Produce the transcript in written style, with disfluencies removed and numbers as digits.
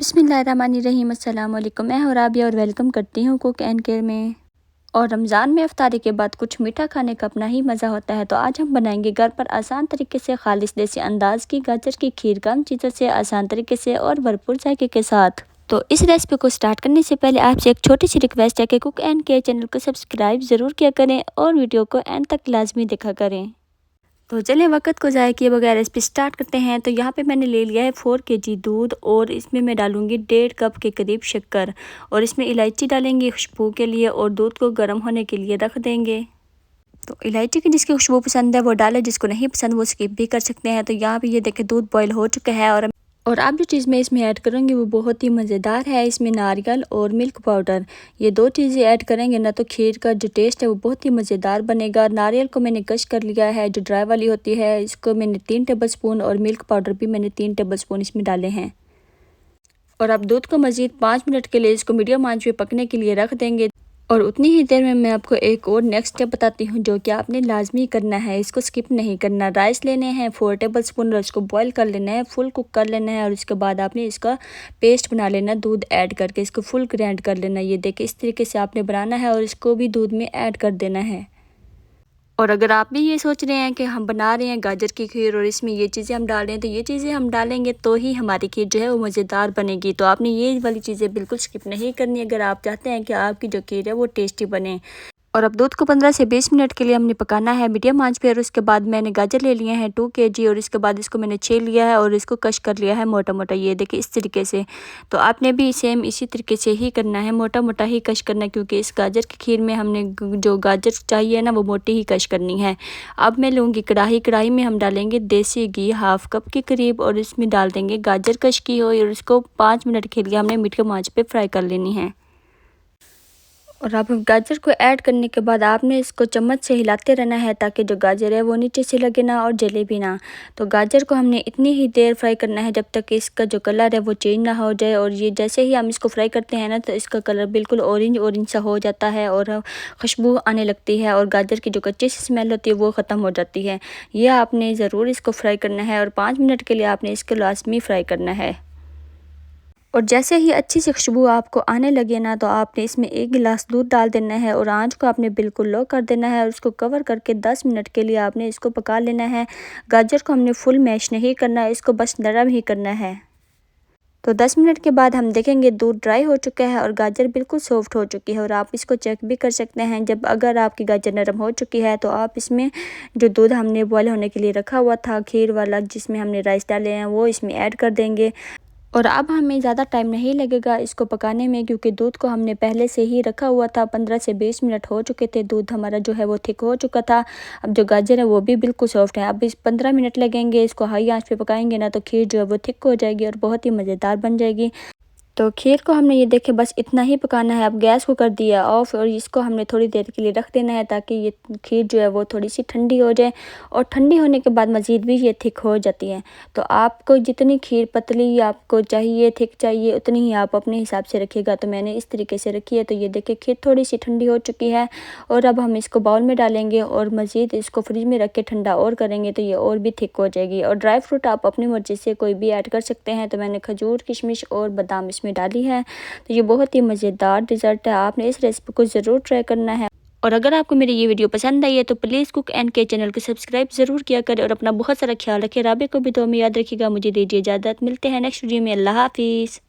बिस्मिल्लाहिर्रहमानिर्रहीम। अस्सलाम वालेकुम। मैं हूँ राबिया और वेलकम करती हूँ कुक एंड केयर में। और रमज़ान में इफ्तारी के बाद कुछ मीठा खाने का अपना ही मज़ा होता है, तो आज हम बनाएंगे घर पर आसान तरीके से खालिश देसी अंदाज की गाजर की खीर, कम चीज़ों से आसान तरीके से और भरपूर जायके के साथ। तो इस रेसिपी को स्टार्ट करने से पहले आपसे एक छोटी सी रिक्वेस्ट है कि कुक एंड केयर चैनल को सब्सक्राइब ज़रूर किया करें और वीडियो को एंड तक लाजमी देखा करें। तो चलिए वक्त को ज़ाया किए बगैर रेसिपी स्टार्ट करते हैं। तो यहाँ पे मैंने ले लिया है 4 kg दूध और इसमें मैं डालूंगी 1.5 कप के करीब शक्कर और इसमें इलायची डालेंगे खुशबू के लिए और दूध को गर्म होने के लिए रख देंगे। तो इलायची की जिसकी खुशबू पसंद है वो डाले, जिसको नहीं पसंद वो स्किप भी कर सकते हैं। तो यहाँ पे ये देखें दूध बॉयल हो चुका है और अब जो चीज़ मैं इसमें ऐड करूँगी वो बहुत ही मज़ेदार है। इसमें नारियल और मिल्क पाउडर, ये दो चीज़ें ऐड करेंगे ना तो खीर का जो टेस्ट है वो बहुत ही मज़ेदार बनेगा। नारियल को मैंने कश कर लिया है, जो ड्राई वाली होती है, इसको मैंने 3 टेबलस्पून और मिल्क पाउडर भी मैंने 3 टेबलस्पून इसमें डाले हैं। और अब दूध को मज़ीद 5 मिनट के लिए इसको मीडियम आंच पे पकने के लिए रख देंगे। और उतनी ही देर में मैं आपको एक और नेक्स्ट स्टेप बताती हूँ जो कि आपने लाजमी करना है, इसको स्किप नहीं करना। राइस लेने हैं 4 टेबलस्पून और इसको बॉईल कर लेना है, फुल कुक कर लेना है और इसके बाद आपने इसका पेस्ट बना लेना, दूध ऐड करके इसको फुल ग्राइंड कर लेना। ये देखिए इस तरीके से आपने बनाना है और इसको भी दूध में ऐड कर देना है। और अगर आप भी ये सोच रहे हैं कि हम बना रहे हैं गाजर की खीर और इसमें ये चीज़ें हम डाल रहे हैं, तो ये चीज़ें हम डालेंगे तो ही हमारी खीर जो है वो मज़ेदार बनेगी। तो आपने ये वाली चीज़ें बिल्कुल स्किप नहीं करनी अगर आप चाहते हैं कि आपकी जो खीर है वो टेस्टी बने। और अब दूध को 15 से 20 मिनट के लिए हमने पकाना है मीडियम आंच पे। और उसके बाद मैंने गाजर ले लिए हैं 2 kg और इसके बाद इसको मैंने छील लिया है और इसको कश कर लिया है मोटा मोटा। ये देखिए इस तरीके से। तो आपने भी सेम इसी तरीके से ही करना है, मोटा मोटा ही कश करना है, क्योंकि इस गाजर की खीर में हमने जो गाजर चाहिए ना वो मोटी ही कश करनी है। अब मैं लूँगी कढ़ाई में हम डालेंगे देसी घी 1/2 कप के करीब और इसमें डाल देंगे गाजर कश की हो और इसको 5 मिनट के लिए हमने मीडियम आंच पे फ्राई कर लेनी है। और अब गाजर को ऐड करने के बाद आपने इसको चम्मच से हिलाते रहना है ताकि जो गाजर है वो नीचे से लगे ना और जले भी ना। तो गाजर को हमने इतनी ही देर फ्राई करना है जब तक कि इसका जो कलर है वो चेंज ना हो जाए। और ये जैसे ही हम इसको फ्राई करते हैं ना तो इसका कलर बिल्कुल ऑरेंज सा हो जाता है और खुशबू आने लगती है और गाजर की जो कच्ची सी स्मेल होती है वो ख़त्म हो जाती है। ये आपने ज़रूर इसको फ्राई करना है और 5 मिनट के लिए आपने इसको लाजमी फ्राई करना है। और जैसे ही अच्छी सी खुशबू आपको आने लगे ना तो आपने इसमें 1 गिलास दूध डाल देना है और आंच को आपने बिल्कुल लो कर देना है और उसको कवर करके 10 मिनट के लिए आपने इसको पका लेना है। गाजर को हमने फुल मैश नहीं करना है, इसको बस नरम ही करना है। तो 10 मिनट के बाद हम देखेंगे दूध ड्राई हो चुका है और गाजर बिल्कुल सॉफ्ट हो चुकी है। और आप इसको चेक भी कर सकते हैं, जब अगर आपकी गाजर नरम हो चुकी है तो आप इसमें जो दूध हमने बॉयल होने के लिए रखा हुआ था खीर वाला, जिसमें हमने राइस डाले हैं, वो इसमें ऐड कर देंगे। और अब हमें ज़्यादा टाइम नहीं लगेगा इसको पकाने में, क्योंकि दूध को हमने पहले से ही रखा हुआ था। 15 से 20 मिनट हो चुके थे, दूध हमारा जो है वो थिक हो चुका था। अब जो गाजर है वो भी बिल्कुल सॉफ्ट है। अब इस 15 मिनट लगेंगे, इसको हाई आंच पे पकाएंगे ना तो खीर जो है वो थिक हो जाएगी और बहुत ही मज़ेदार बन जाएगी। तो खीर को हमने ये देखे बस इतना ही पकाना है। अब गैस को कर दिया ऑफ और इसको हमने थोड़ी देर के लिए रख देना है ताकि ये खीर जो है वो थोड़ी सी ठंडी हो जाए। और ठंडी होने के बाद मज़ीद भी ये थिक हो जाती है। तो आपको जितनी खीर पतली आपको चाहिए, थिक चाहिए, उतनी ही आप अपने हिसाब से रखिएगा। तो मैंने इस तरीके से रखी है। तो ये देखिए खीर थोड़ी सी ठंडी हो चुकी है और अब हम इसको बाउल में डालेंगे और मज़ीद इसको फ्रिज में रख के ठंडा और करेंगे तो ये और भी थिक हो जाएगी। और ड्राई फ्रूट आप अपनी मर्ज़ी से कोई भी ऐड कर सकते हैं। तो मैंने खजूर, किशमिश और बादाम इसमें डाली है। तो ये बहुत ही मज़ेदार डिज़र्ट है, आपने इस रेसिपी को ज़रूर ट्राई करना है। और अगर आपको मेरी ये वीडियो पसंद आई है तो प्लीज़ कुक एंड के चैनल को सब्सक्राइब ज़रूर किया करें और अपना बहुत सारा ख्याल रखें। राबे को भी दुआ में याद रखिएगा। मुझे दीजिए इजाज़त, मिलते हैं नेक्स्ट वीडियो में। अल्लाह हाफिज़।